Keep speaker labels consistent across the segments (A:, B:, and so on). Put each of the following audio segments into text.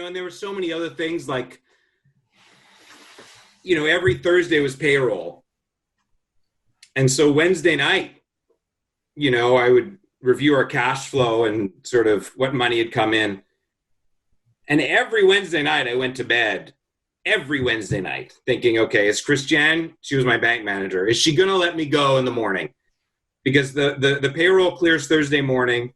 A: and there were so many other things like, every Thursday was payroll. And so Wednesday night, I would review our cash flow and sort of what money had come in. And every Wednesday night I went to bed, every Wednesday night, thinking, okay, is Christiane, she was my bank manager, is she going to let me go in the morning? Because the payroll clears Thursday morning.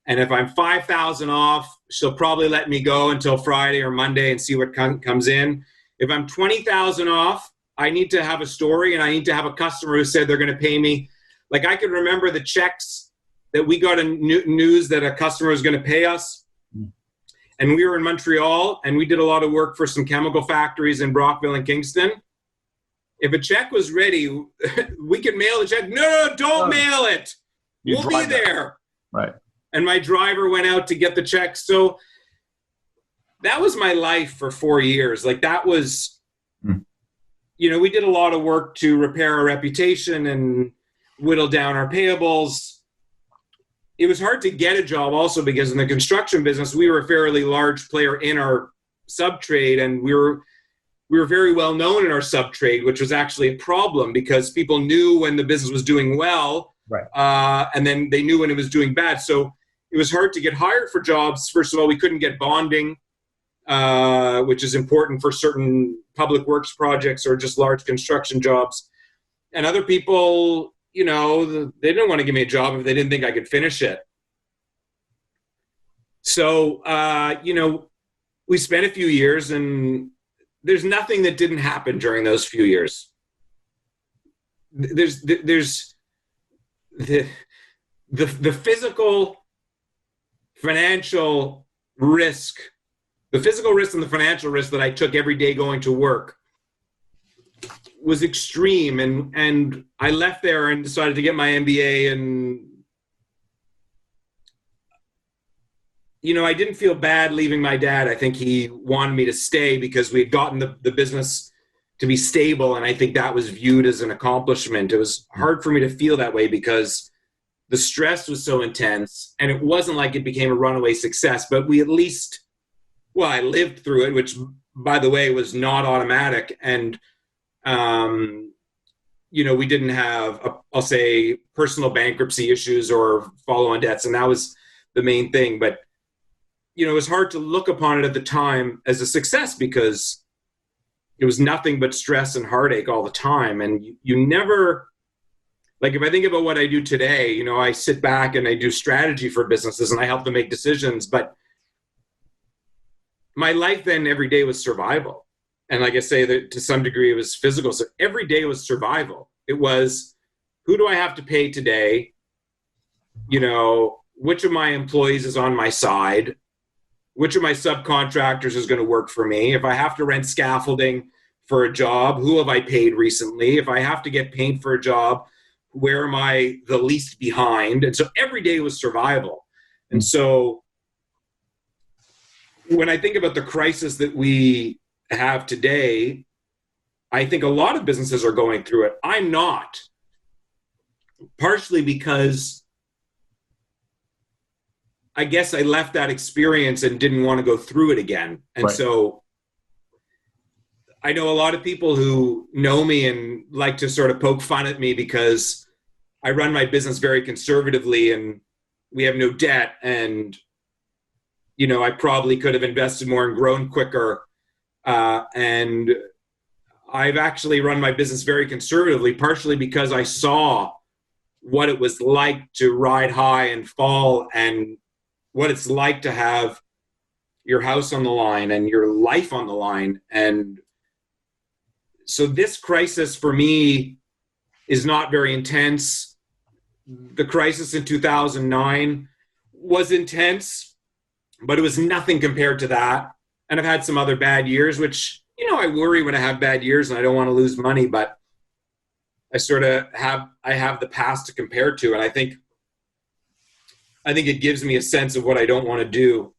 A: And if I'm 5,000 off, she'll probably let me go until Friday or Monday and see what comes in. If I'm 20,000 off, I need to have a story and I need to have a customer who said they're going to pay me. Like I can remember the checks that we got in news that a customer was going to pay us. And we were in Montreal and we did a lot of work for some chemical factories in Brockville and Kingston. If a check was ready, we could mail the check. No, don't mail it. We'll be there.
B: Right.
A: And my driver went out to get the check. So that was my life for 4 years. Like that was, we did a lot of work to repair our reputation and whittle down our payables. It was hard to get a job also because in the construction business, we were a fairly large player in our sub-trade, and we were very well known in our sub-trade, which was actually a problem because people knew when the business was doing well,
B: right.
A: And then they knew when it was doing bad. So it was hard to get hired for jobs. First of all, we couldn't get bonding, which is important for certain public works projects or just large construction jobs. And other people, they didn't want to give me a job if they didn't think I could finish it. So, we spent a few years, and there's nothing that didn't happen during those few years. There's the physical, financial risk, the physical risk and the financial risk that I took every day going to work was extreme. And I left there and decided to get my MBA, and I didn't feel bad leaving my dad. I think he wanted me to stay because we had gotten the business to be stable, and I think that was viewed as an accomplishment. It was hard for me to feel that way because the stress was so intense, and it wasn't like it became a runaway success, but we at least, I lived through it, which, by the way, was not automatic. And, we didn't have, I'll say, personal bankruptcy issues or follow-on debts, and that was the main thing. But, it was hard to look upon it at the time as a success because it was nothing but stress and heartache all the time. And you never, like if I think about what I do today, I sit back and I do strategy for businesses and I help them make decisions. But my life then every day was survival. And like I say, that to some degree it was physical. So every day was survival. It was, who do I have to pay today? Which of my employees is on my side? Which of my subcontractors is going to work for me? If I have to rent scaffolding for a job, who have I paid recently? If I have to get paint for a job, where am I the least behind? And so every day was survival. And so when I think about the crisis that we have today, I think a lot of businesses are going through it. I'm not. Partially because I guess I left that experience and didn't want to go through it again. And right. So I know a lot of people who know me and like to sort of poke fun at me because I run my business very conservatively and we have no debt. And, I probably could have invested more and grown quicker. And I've actually run my business very conservatively, partially because I saw what it was like to ride high and fall and what it's like to have your house on the line and your life on the line. And so this crisis for me is not very intense. The crisis in 2009 was intense, but it was nothing compared to that. And I've had some other bad years, which, I worry when I have bad years and I don't want to lose money, but I sort of have the past to compare to. And I think it gives me a sense of what I don't want to do.